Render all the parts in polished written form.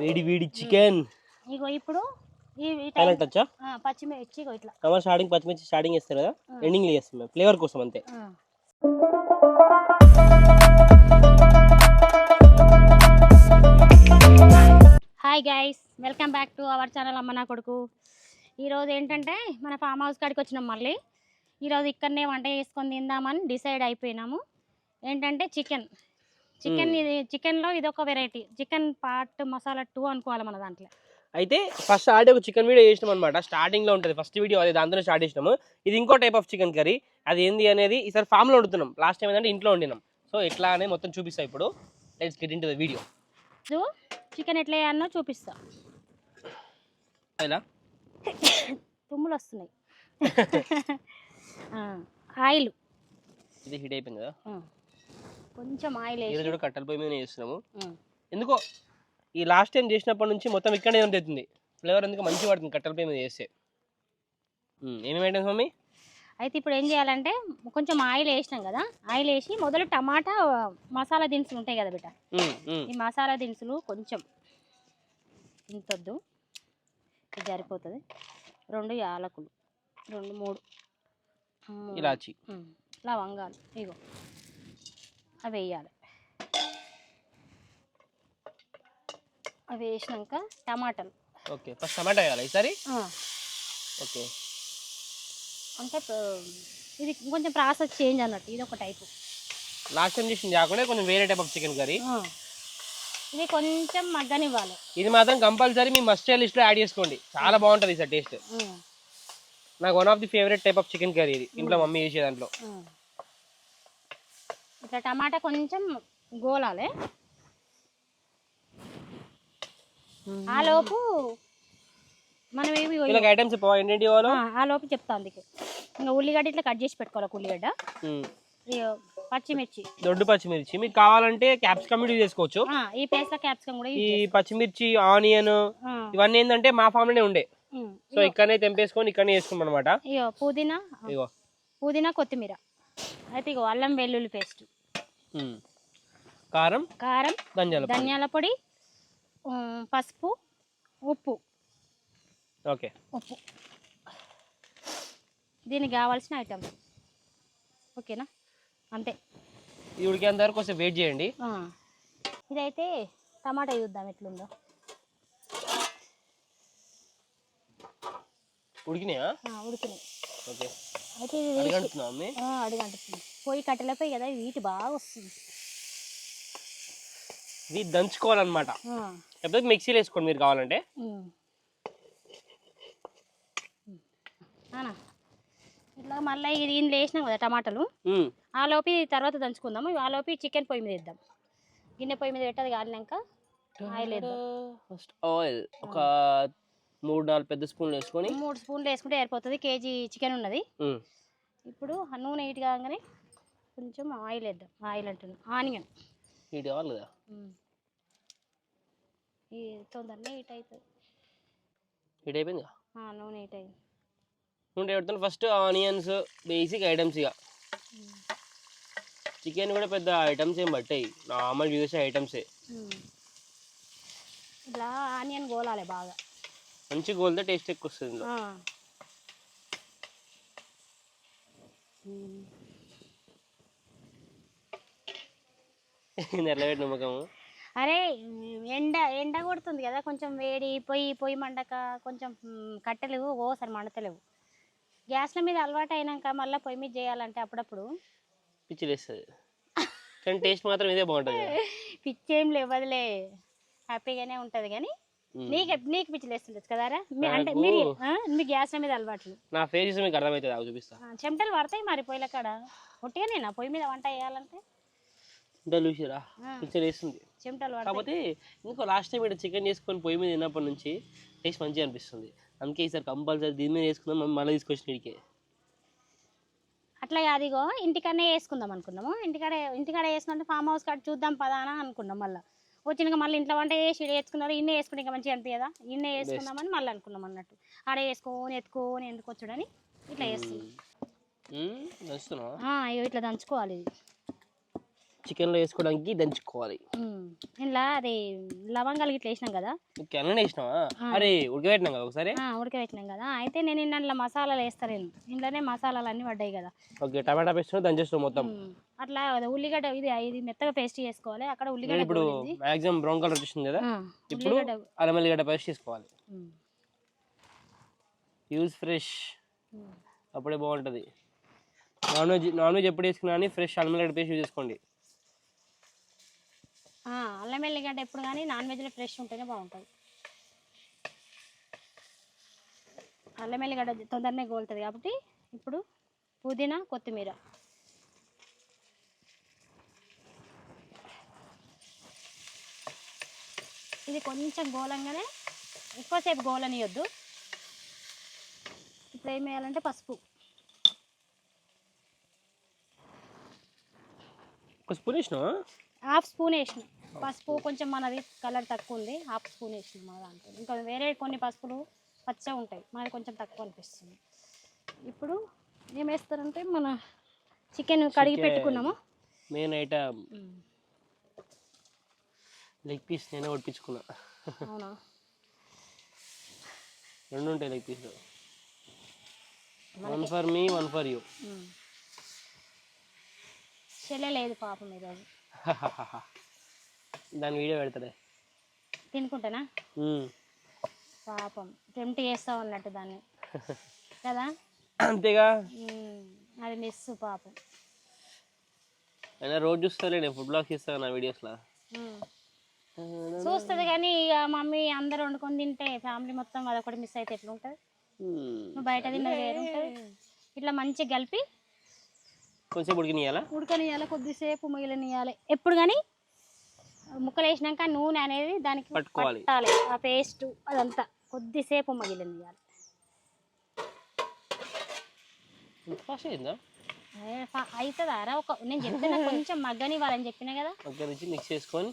వేడి వేడి చికెన్. ఇగో ఇప్పుడు పచ్చిమిర్చి ఇట్లా స్టార్టింగ్ పచ్చిమిర్చి స్టార్టింగ్ వేస్తారు కదా, ఎండింగ్ లో వేస్తాం మేము ఫ్లేవర్ కోసం అంతే. Hi guys, welcome back to our channel అమ్మ నా కొడుకు. ఈరోజు ఏంటంటే మన ఫామ్ హౌస్ కాడికి వచ్చినాం. మళ్ళీ ఈరోజు ఇక్కడనే వంట చేసుకొని తిందామని డిసైడ్ అయిపోయినాము. ఏంటంటే చికెన్ ఇది చికెన్లో ఇది ఒక వెరైటీ, చికెన్ పార్ట్ మసాలా 2 అనుకోవాలి మన దాంట్లో. అయితే ఫస్ట్ ఆల్రెడీ ఒక చికెన్ వీడియో చేసినాం అనమాట, స్టార్టింగ్ లో ఉంటుంది ఫస్ట్ వీడియో, అది దాంతో స్టార్ట్ చేసినాము. ఇది ఇంకో టైప్ ఆఫ్ చికెన్ కర్రీ, అది ఏంది అనేది ఈసారి ఫామ్ లో వండుతున్నాం. లాస్ట్ టైం ఏంటంటే ఇంట్లో వండినాం. సో ఎట్లా అనేది మొత్తం చూపిస్తా ఇప్పుడు. Let's get into the video. Chicken ఎట్లా వేయాలనో చూపిస్తా. ఇలా తుమ్ములు వస్తున్నాయి. ఆయిల్ ఇది హీట్ అయిపోయింది కదా, కొంచెం ఆయిల్ వేసి చూడ కట్టెల పొయ్యి మీద చేస్తున్నాము. ఎందుకో ఈ లాస్ట్ టైం చేసినప్పటి నుంచి మొత్తం ఇక్కడే ఉంటుంది ఫ్లేవర్, ఎందుకు మంచిగా పడుతుంది కట్టెల పొయ్యి మీద చేస్తే. ఏమేమి ఐటమ్స్ మమ్మీ? అయితే ఇప్పుడు ఏం చేయాలంటే కొంచెం ఆయిల్ వేసినాం కదా, ఆయిల్ వేసి మొదలు టమాటా మసాలా దినుసులు ఉంటాయి కదా బిడ్డ, ఈ మసాలా దినుసులు కొంచెం ఇంతొద్దు, ఇది సరిపోతుంది. 2 యాలకులు, 2-3 ఇలాచి, లవంగాలు, ఇగో అవి వేయాలి. అవి వేసినాక టమాటాలు. ఓకే, ఫస్ట్ టమాటా వేయాలి ఈసారి. ఓకే, అంటే ఇది కొంచెం ప్రాసెస్ చేంజ్ అన్నట్టు, ఇది ఒక టైపు. లాస్ట్ టైం చేసింది కాకుండా కొంచెం వేరే టైప్ ఆఫ్ చికెన్ కర్రీ. ఇది కొంచెం మగ్గనివ్వాలి. ఇది మాత్రం కంపల్సరీ మీ మస్ట్ లిస్ట్ లో యాడ్ చేసుకోండి, చాలా బాగుంటుంది సార్ టేస్ట్. నాకు one of the favourite type of chicken curry ఇది, ఇంట్లో మమ్మీ చేసే దాంట్లో. ఇట్లా టమాటా కొంచెం గోలాలి. ఆ లోపు మనం ఐటమ్స్ ఏంటంటే ఆ లోపు చెప్తా. అందుకే ఇంకా ఉల్లిగడ్డ ఇట్లా కట్ చేసి పెట్టుకోవాలి. ఉల్లిగడ్డ, పచ్చిమిర్చి, దొడ్డు పచ్చిమిర్చి, మీకు కావాలంటే క్యాప్సికమ్ యూజ్ చేసుకోవచ్చు. ఈ ప్లేస్ లో క్యాప్సికమ్ కూడా. ఈ పచ్చిమిర్చి, ఆనియన్ ఇవన్నీ ఏంటంటే మా ఫామ్ లోనే ఉండే, సో ఇక్కడనే తెంపేసుకొని ఇక్కడనే వేసుకున్నాం అనమాట. ఇగో పుదీనా, కొత్తిమీర, అయితే ఇగో అల్లం వెల్లుల్లి పేస్ట్, కారం, ధనియాల పొడి, పసుపు, ఉప్పు. ఓకే, ఉప్పు దీనికి కావాల్సిన ఐటమ్స్. ఓకేనా, అంతే. ఈ ఉడికేంత వరకు కొంచెం వెయిట్ చేయండి. ఇదైతే టమాటా చూద్దాం ఎట్లుందో. ఉడికినాయా? ఉడికినాయి. ఓకే, అయితే ఇది అడిగంటుతుంది. పొయ్యి కట్టెలపోయి కదా, వీటి బాగా వస్తుంది. ఇది దంచుకోవాలన్నమాట, లేకపోతే మిక్సీలో వేసుకోండి మీరు కావాలంటే. ఇట్లా మళ్ళీ దీనిలో వేసినాం కదా టమాటాలు, ఆ లోపి తర్వాత దంచుకుందాము. ఆ లోపి చికెన్ పొయ్యి మీద వేద్దాం. గిన్నె పొయ్యి మీద పెట్టది కాలినాక ఆయిల్ వేద్దాం. ఫస్ట్ ఆయిల్ ఒక 3-4 పెద్ద స్పూన్లు వేసుకొని, 3 స్పూన్లు వేసుకుంటే సరిపోతుంది. కేజీ చికెన్ ఉన్నది. ఇప్పుడు నూనె హీట్ కాగానే కొంచెం ఆయిల్ వేద్దాం. ఆయిల్ అంటున్నాం, ఆనియన్ హీట్ కావాలి కదా, తొందరనే హీట్ అవుతుంది. హీట్ అయిపోయింది, నూనె హీట్ అయింది. నూనె పెడుతున్నాను. First onions, basic items. ఇక చికెన్ కూడా పెద్ద ఐటమ్స్ ఏం పట్టాయి, నార్మల్ యూస్ ఐటమ్సే. ఇట్లా ఆనియన్ గోలాలి బాగా, మంచి గోల్తో టేస్ట్ ఎక్కువ వస్తుంది. నెరవేరు నమ్మకము. అరే ఎండ కొడుతుంది కదా, కొంచెం వేడి పొయ్యి మండక కొంచెం కట్టెలు ఓసారి మండతలేవు. గ్యాస్ల మీద అలవాటు అయినాక మళ్ళీ పొయ్యి మీద చేయాలంటే అప్పుడప్పుడు పిచ్చిలేస్తుంది, కానీ టేస్ట్ మాత్రం ఇదే బాగుంటుంది. పిచ్చి ఏం లేవదులే, హ్యాపీగానే ఉంటుంది. కానీ నీకు పిచ్చిలేస్తుండొచ్చు కదారా, అంటే మీ గ్యాస్ల మీద అలవాట్లు. నా ఫేస్ మీకు అర్థమవుతుంది, చూపిస్తా. చెమటలు పడతాయి మరి పొయ్యిల కాడ. ఒట్టిగానేనా పొయ్యి మీద వంట చేయాలంటే చెమటలు. కాకపోతే ఇంకో లాస్ట్ టైం ఇక్కడ చికెన్ చేసుకొని పొయ్యి మీద తిన్నప్పటి నుంచి టేస్ట్ మంచిగా అనిపిస్తుంది. అందుకే ఈసారి కంపల్సరీ దీని మీద వేసుకుందాం, మళ్ళీ తీసుకొచ్చిన ఇడికే. అట్లా కాదిగో ఇంటికనే వేసుకుందాం అనుకున్నాము. ఇంటికాడ వేసుకుంటే ఫామ్ హౌస్ కాడ చూద్దాం పదానా అనుకున్నాం. మళ్ళీ వచ్చినాక మళ్ళీ ఇంట్లో వంట చేసి వేసుకున్నారు. ఇన్నే వేసుకుంటే ఇంకా మంచిగా అనిపించదా, ఇన్నే వేసుకుందామని మళ్ళీ అనుకున్నాం అన్నట్టు. ఆడ వేసుకొని ఎత్తుకొని ఎందుకు వచ్చుడని ఇట్లా వేస్తున్నాం. ఇట్లా దంచుకోవాలి. ఇది చికెన్లో వేసుకోవడానికి దంచుకోవాలి. ఇలా అది లవంగాలు ఇట్లా వేసినాం కదా. ఓకే, అన్నీ వేసినావా? అరే ఉడకబెట్టినాం కదా ఒకసారి. ఉడకబెట్టినాం కదా, అయితే నేను ఇంట్లో మసాలాలు వేస్తాను. ఇంట్లోనే మసాలాలు అన్నీ పడ్డాయి కదా. ఓకే, టమాటా పేస్ట్ దంచేస్తాం మొత్తం. అట్లా ఉల్లిగడ్డ ఇది మెత్తగా పేస్ట్ చేసుకోవాలి. అక్కడ ఉల్లిగడ్డ ఇప్పుడు మాక్సిమం బ్రౌన్ కలర్ వచ్చింది కదా, ఇప్పుడు అల్లం వెల్లిగడ్డ పేస్ట్ చేసుకోవాలి. యూజ్ ఫ్రెష్, అప్పుడే బాగుంటుంది. నాన్ వెజ్ ఎప్పుడు వేసుకున్నా కానీ ఫ్రెష్ అల్లం వెల్లిగడ్డ పేస్ట్ యూజ్ చేసుకోండి. అల్లం వెల్లిగడ్డ ఎప్పుడు కానీ నాన్ వెజ్లో ఫ్రెష్ ఉంటేనే బాగుంటుంది. అల్లం వెల్లిగడ్డ తొందరనే గోలుతుంది కాబట్టి. ఇప్పుడు పుదీనా, కొత్తిమీర. ఇది కొంచెం గోలంగానే, ఎక్కువసేపు గోలనియొద్దు. ఇప్పుడు ఏం వేయాలంటే పసుపు. హాఫ్ స్పూన్ వేసిన పసుపు. కొంచెం మనది కలర్ తక్కువ ఉంది, హాఫ్ స్పూన్ వేసిన మా దాంట్లో. ఇంకా వేరే కొన్ని పసుపులు పచ్చగా ఉంటాయి, మనది కొంచెం తక్కువ అనిపిస్తుంది. ఇప్పుడు ఏం వేస్తారంటే మన చికెన్ కడిగి పెట్టుకున్నాము. మెయిన్ ఐటమ్ లెగ్ పీస్ నేనే ఒడిపించుకున్నా. అవునా? రెండు ఉంటాయి లెగ్ పీస్లో, 1 for me 1 for you. చెల్లెలేదు పాపం ఈరోజు. దాని వీడియో పెడతాడే తినుకుంటానా? పాపం టెంప్ట్ చేస్తా ఉన్నట్టు దాన్ని కదా. అంతేగా, అది మిస్ పాపం. అయినా రోజు చూస్తాలే, నేను ఫుడ్ బ్లాగ్స్ ఇస్తాను నా వీడియోస్లో. చూస్తుంది కానీ ఇక మమ్మీ అందరు వండుకొని తింటే ఫ్యామిలీ మొత్తం అదొకటి మిస్ అయితే ఎట్లుంటుంది? నువ్వు బయట తిన్నది వేరు ఉంటుంది. ఇట్లా మంచిగా కలిపి కొంచెం ఉడకనియాలి, కొద్దిసేపు మిగిలినియాలి. ఎప్పుడు కానీ ముక్కలు వేసినాక నూనె అనేది దానికి పట్టాలి, ఆ పేస్ట్ అదంతా కొద్దిసేపు మిగిలినియాలి. అవుతుందారా? నేను చెప్తున్నా కొంచెం మగ్గనివ్వాలని చెప్పినా కదా. మిక్స్ చేసుకొని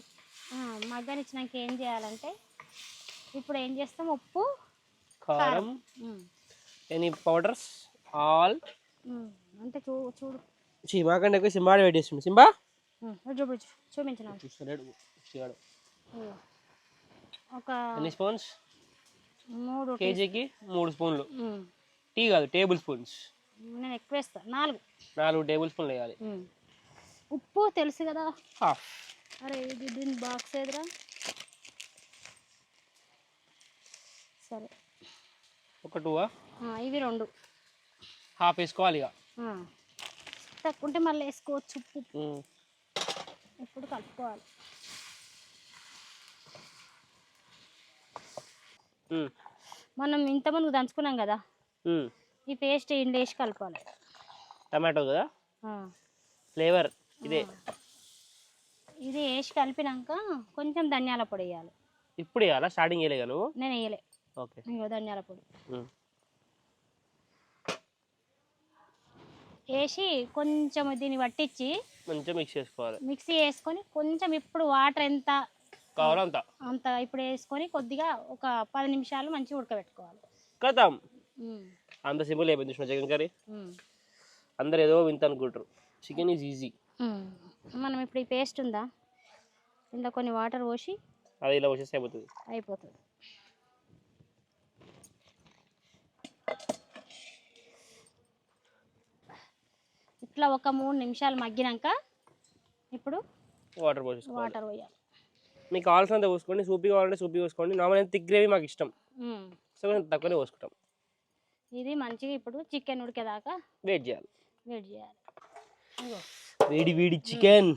మగ్గనిచ్చినాక ఏం చేయాలంటే, ఇప్పుడు ఏం చేస్తాం, ఉప్పు, కారం, ఎనీ పౌడర్స్ ఆల్. అంటే చూడు మాకంటే ఎక్కువ సింబాడి వెయిట్ చేస్తుంది. సింబా చూపించిన ఒక ఎన్ని స్పూన్స్? 3 కేజీకి 3 స్పూన్లు. టీ కాదు, టేబుల్ స్పూన్స్. నేను ఎక్కువ వేస్తా, 4 టేబుల్ స్పూన్లు వేయాలి. ఉప్పు తెలుసు కదా, హాఫ్. అరే ఇది దీని బాక్స్ ఏదిరా? సరే, ఒక 2 ఇవి 2 హాఫ్ వేసుకోవాలి. ఇక తక్కుంటే మళ్ళీ వేసుకోవచ్చు ఉప్పు. ఇప్పుడు కలుపుకోవాలి. మనం ఇంతకుముందు దంచుకున్నాం కదా, ఈ పేస్ట్ ఇంట్లో వేసి కలపాలి. టమాటో కదా ఫ్లేవర్ ఇదే. ఇది వేసి కలిపినాక కొంచెం ధనియాల పొడి వేయాలి. ఇప్పుడు వేయాలా? స్టార్టింగ్ వేయలేగా నువ్వు? నేను వేయలే. ఓకే, ధనియాల పొడి వేసి కొంచెం దీన్ని పట్టించి కొంచెం మిక్స్ చేసుకోవాలి. మిక్సీ వేసుకొని కొంచెం ఇప్పుడు వాటర్ ఎంత కావాలో అంత ఇప్పుడు వేసుకొని కొద్దిగా ఒక 10 నిమిషాలు మంచిగా ఉడకబెట్టుకోవాలి. కథం. అంత సింపుల్ అయిపోయింది చికెన్ కర్రీ. అందరు ఏదో వింత అనుకుంటారు, చికెన్ ఈజ్ ఈజీ. మనం ఇప్పుడు ఈ పేస్ట్ ఉందా, ఇందులో కొన్ని వాటర్ పోసి అది ఇలా వచ్చేసి అయిపోతుంది. ఇట్లా ఒక 3 నిమిషాలు మగ్గినాక ఇప్పుడు వాటర్ పోయాలి. మీకు కావాల్సినంత పోసుకోండి. సూపీ కావాలంటే సూపీ పోసుకోండి. నార్మల్ అయితే థిక్ గ్రేవీ మాకు ఇష్టం, సో కొంచెం తక్కువనే పోసుకుంటాం. ఇది మంచిగా ఇప్పుడు చికెన్ ఉడికేదాకా వెయిట్ చేయాలి. వేడి వేడి చికెన్.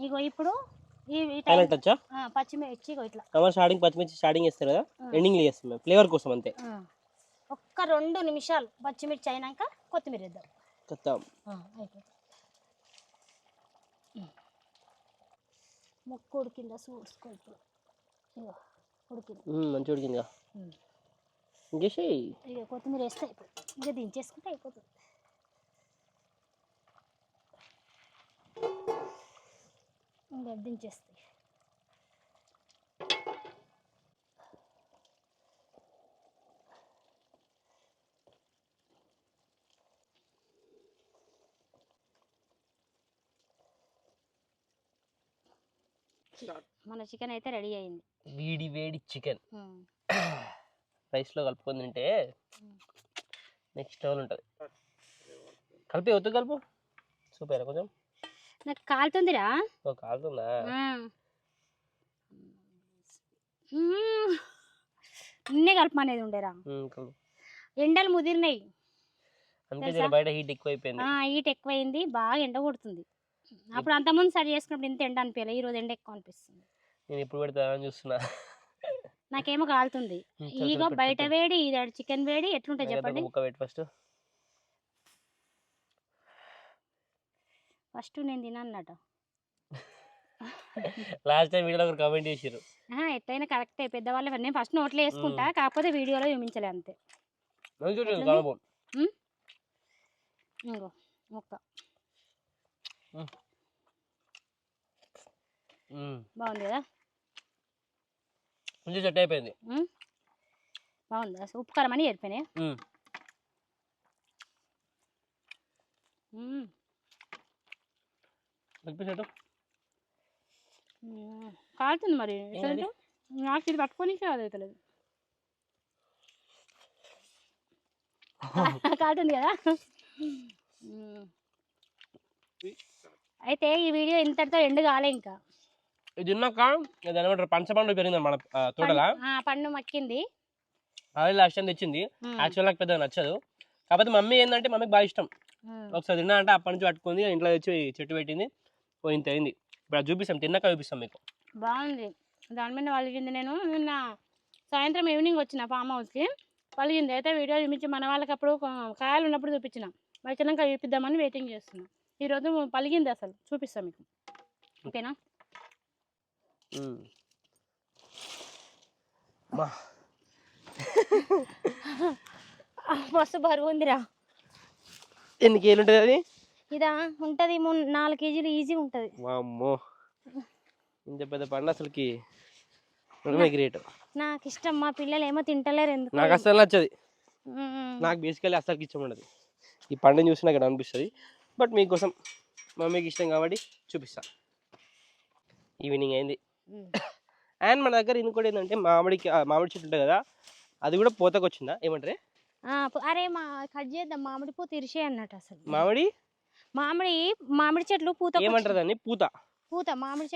ఇగో ఇప్పుడు పచ్చిమిర్చి ఇట్లా పచ్చిమిర్చి స్టార్టింగ్ వేస్తారు కదా, ఎండింగ్ చేస్తాం మేము ఫ్లేవర్ కోసం అంతే. ఒక్క 2 నిమిషాలు పచ్చిమిర్చి అయినాక కొత్తిమీర వేద్దాం. ముక్క ఉడికిందా చూసుకో. ఇప్పుడు మంచిగా ఉడికిందిగా, ఇంకేసి ఇక కొత్తిమీర వేస్తే అయిపోతుంది. ఇక దించేసుకుంటే అయిపోతుంది. ఇంకా దించేస్తాయి. మన చికెన్ అయితే రెడీ అయింది. వేడి వేడి చికెన్ ఉమ్. రైస్లో కలుపుకొని తింటే నెక్స్ట్ లెవెల్ ఉంటుంది. కలిపి వద్దు కలుపు సూపర్ కొంచెం. నాకు కాలుతుందిరా. ఓ కాలుతుందా? నిన్నే కలపమనేది ఉండేరా. కలుపు. ఎండలు ముదిరినాయి అందుకే బయట హీట్ ఎక్కువైపోయింది. హీట్ ఎక్కువైంది, బాగా ఎండ కొడుతుంది. అప్పుడు అంతకుముందు సరి చేసుకున్నప్పుడు ఇంత ఎండ అనిపించలే, ఈ రోజు ఎండ ఎక్కువ అనిపిస్తుంది. నేను ఇప్పుడు పెడతానని చూస్తున్నా. నాకేమో కాలుతుంది. ఇగో బయట వేడి, ఇది చికెన్ వేడి, ఎట్లుంటాయి చెప్పండి. ముక్క పెట్టి ఫస్ట్ నేను తినన్నట. లాస్ట్ టైం వీడియోలో ఒకరు కామెంట్ చేసారు. ఎట్లయినా కరెక్టే, పెద్దవాళ్ళు. నేను ఫస్ట్ నోట్లో వేసుకుంటా, కాకపోతే వీడియోలో చూపించలే అంతే. ఇంకో ముక్క బాగుంది కదా, కొంచెం సెట్ అయిపోయింది. బాగుంది. ఉప్పు కారం అని ఏరిపోయినాయి. కాలుతుంది మరి, నాకు ఇది పట్టుకొని అవుతలేదు. కాలుతుంది కదా. అయితే ఈ వీడియో ఇంతటితో ఎండ్ కాలే. ఇంకా ఇది ఉన్నాక పంచపండు పెరిగింది మన తోటలా, పండు మక్కింది. అదే లాస్ట్ టైం తెచ్చింది. యాక్చువల్ నాకు పెద్దగా నచ్చదు, కాకపోతే మమ్మీ ఏంటంటే మమ్మీకి బాగా ఇష్టం. ఒకసారి తిన్నా అంటే అప్పటి నుంచి పట్టుకుంది, ఇంట్లో తెచ్చి చెట్టు పెట్టింది, పోయింత అయింది. ఇప్పుడు అది చూపిస్తాం, తిన్నాక చూపిస్తాం మీకు. బాగుంది. దాని మీద పలిగింది. నేను నిన్న సాయంత్రం ఈవినింగ్ వచ్చిన ఫామ్ హౌస్కి, పలిగింది. అయితే వీడియో చూపించి మన వాళ్ళకి అప్పుడు కాయలు ఉన్నప్పుడు చూపించిన, వచ్చినాక చూపిద్దామని వెయిటింగ్ చేస్తున్నాం. ఈరోజు పలిగింది, అసలు చూపిస్తాం మీకు. ఓకేనా? మస్తు బరువు ఉందిరా. ఎన్ని కేజీలు ఉంటుంది అది? ఇదా ఉంటుంది 4 కేజీలు ఈజీ ఉంటుంది. అమ్మో, ఇంత పెద్ద పండు అసలుకి గ్రేట్. నాకు ఇష్టం, మా పిల్లలు ఏమో తింటలేరు ఎందుకు. నాకు అసలు నచ్చది. నాకు బేసికలీ అసలుకి ఇష్టం ఉండదు. ఈ పండుని చూసి నాకు అనిపిస్తుంది, బట్ మీకోసం మమ్మీకి ఇష్టం కాబట్టి చూపిస్తా. ఈవినింగ్ అయింది. అండ్ మన దగ్గర ఇంకోటి ఏంటంటే మామిడి చెట్టు ఉంటుంది కదా, అది కూడా పూతకు వచ్చిందా ఏమంటారే? అరే కట్ చేద్దాం, మామిడి పూత ఇరిసే అన్నట్టు. అసలు మామిడి చెట్లు పూత ఏమంటారు దాన్ని? పూత మామిడి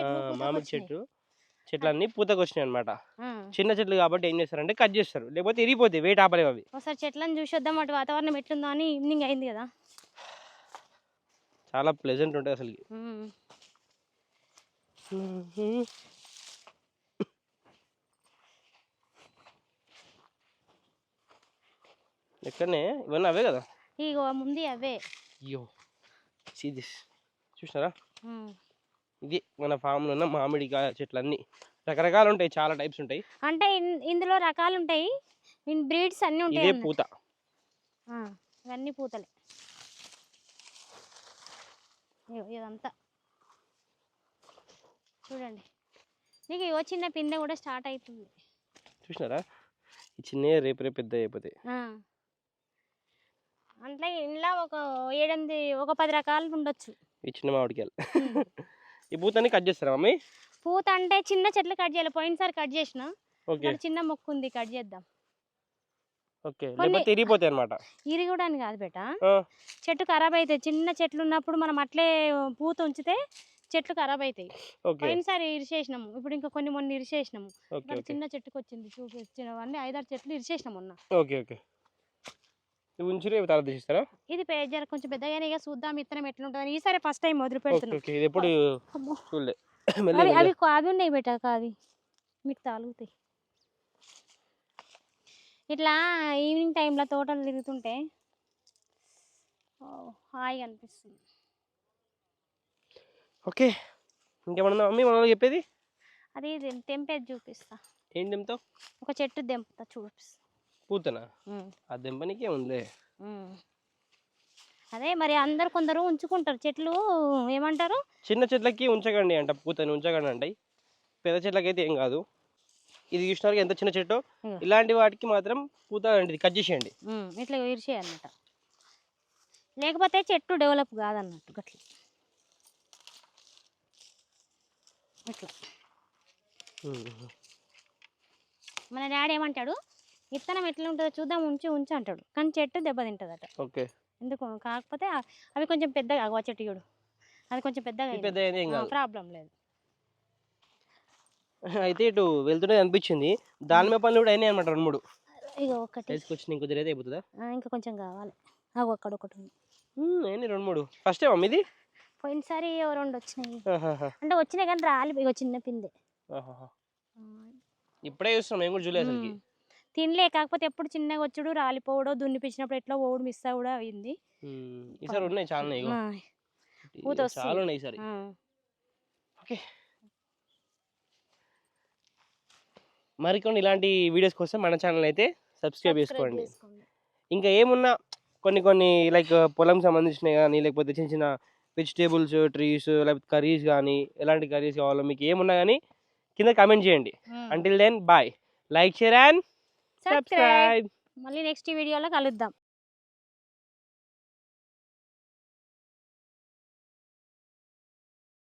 చెట్లన్నీ పూతకు వచ్చినాయి అనమాట. చిన్న చెట్లు కాబట్టి ఏం చేస్తారంటే కట్ చేస్తారు, లేకపోతే ఇరిగిపోతాయి, వెయిట్ ఆపలేవు అవి. ఒకసారి చెట్లను చూసొద్దాం, అటు వాతావరణం ఎట్లుందో అని. ఈవినింగ్ అయింది కదా, చాలా ప్లెజెంట్ ఉంటుంది అసలు. ఎక్కడనే ఇవన్నీ అవే కదా, ఇగో ముందు అవే. అయ్యో చూసినారా, ఇది మన ఫామ్ లో ఉన్న మామిడికాయ చెట్లన్నీ రకరకాలు ఉంటాయి, చాలా టైప్స్ ఉంటాయి. అంటే ఇందులో రకాలు ఉంటాయి, బ్రీడ్స్ అన్ని ఉంటాయి. ఇదే పూత, ఇవన్నీ పూతలే. ఇదంతా చూడండి. నీకు ఇవో చిన్న పిందె కూడా స్టార్ట్ అవుతుంది, చూసినారా? ఈ చిన్న రేపు పెద్ద అయిపోతాయి. అంటే ఇంట్లో ఒక 10 రకాలు ఉండొచ్చు ఈ చిన్న మామిడికాయలు. ఈ పూతని కట్ చేస్తారా మమ్మీ? పూత అంటే చిన్న చెట్లు కట్ చేయాలి. పోయినసారి కట్ చేసిన, చిన్న మొక్క ఉంది, కట్ చేద్దాం. ఇరిగిపోతాయి అన్నమాట. ఇరిగడానికి కాదు బేట, చెట్టు ఖరాబ్ అవుతాయి. చిన్న చెట్లు ఉన్నప్పుడు మనం అట్లే పూత ఉంచితే చెట్లు ఖరాబ్ అవుతాయి. పోయినసారి ఇరిసేసినాము, ఇప్పుడు ఇంకా మొన్న ఇరిసేసినాము. చిన్న చెట్టుకు వచ్చింది, చూపించినవన్నీ 5-6 చెట్లు ఇరిసేసినాము మొన్న. ఇది కొంచెం పెద్దగానే చూద్దాం, ఇత్తనం ఎట్లుంటుంది. ఈసారి ఫస్ట్ టైం వదిలి పెడుతున్నాం. అవి కాదు ఉన్నాయి బేట, కాదు మీకు తాగుతాయి. ఇట్లా ఈవినింగ్ టైంలో తోటలు తిరుగుతుంటే హాయిగా అనిపిస్తుంది. ఓకే, ఇంకేమన్నా మమ్మీ మనలో చెప్పేది? అది తెంపేది చూపిస్తా. ఏం తెంపుతావు? ఒక చెట్టు తెంపుతా, చూపిస్తా. పూతనా? ఆ దెంపనికే ఉందిలే. అదే మరి కొందరు ఉంచుకుంటారు చెట్లు, ఏమంటారు, చిన్న చెట్లకి ఉంచకండి అంట, పూతని ఉంచకండి అంట. పెద్ద చెట్లకి అయితే ఏం కాదు. ఇది చూసినారు ఎంత చిన్న చెట్టు, ఇలాంటి వాటికి మాత్రం పూత లాంటిది కట్ చేసేయండి, ఇట్లా ఇరిచేయన్నమాట. లేకపోతే చెట్టు డెవలప్ కాదన్నట్టు. గట్ల ఇట్లా మన డాడీ ఏమంటాడు, విత్తనం ఎట్లా ఉంటుందో చూద్దాం, ఉంచి ఉంచి అంటాడు, కానీ చెట్టు దెబ్బతింటుందట. ఓకే. ఎందుకు కాకపోతే అవి కొంచెం పెద్దగా ఆ చెట్టు చూడు, అది కొంచెం పెద్దగా, ప్రాబ్లం లేదు. అయితే ఇటు వెళ్తుంటే అనిపించింది, దానిమ్మ పనులు కూడా అయినాయి అనమాట 2-3. ఇక ఒకటి తీసుకొచ్చి ఇంకొద్ది అయితే అయిపోతుందా? ఇంకా కొంచెం కావాలి. అవి అక్కడ ఒకటి ఉంది. ఏంటి 2-3 ఫస్ట్ ఏమో ఇది? పోయినసారి 2 వచ్చినాయి. అంటే వచ్చినాయి కానీ రాలి, ఇక చిన్న పిందే. ఇప్పుడే చూస్తున్నాం మేము కూడా చూడలేదు అసలుకి. తినలే, కాకపోతే ఎప్పుడు చిన్నగా వచ్చుడు రాలిపోవడం, దున్నిపించినప్పుడు ఎట్లా ఓడు మిస్ కూడా అయింది. ఈసారి ఉన్నాయి చాలా ఉన్నాయి, చాలా ఉన్నాయి ఈసారి. ఓకే, మరికొన్ని ఇలాంటి వీడియోస్ కోసం మన ఛానల్ అయితే సబ్స్క్రైబ్ చేసుకోండి. ఇంకా ఏమున్నా కొన్ని లైక్ పొలం సంబంధించినవి కానీ, లేకపోతే చిన్న చిన్న వెజిటేబుల్స్ ట్రీస్, లేకపోతే కర్రీస్ కానీ, ఎలాంటి కర్రీస్ కావాలో మీకు ఏమున్నా కానీ కింద కామెంట్ చేయండి. Until then bye, like share and subscribe. మళ్ళీ నెక్స్ట్ వీడియోలో కలుద్దాం.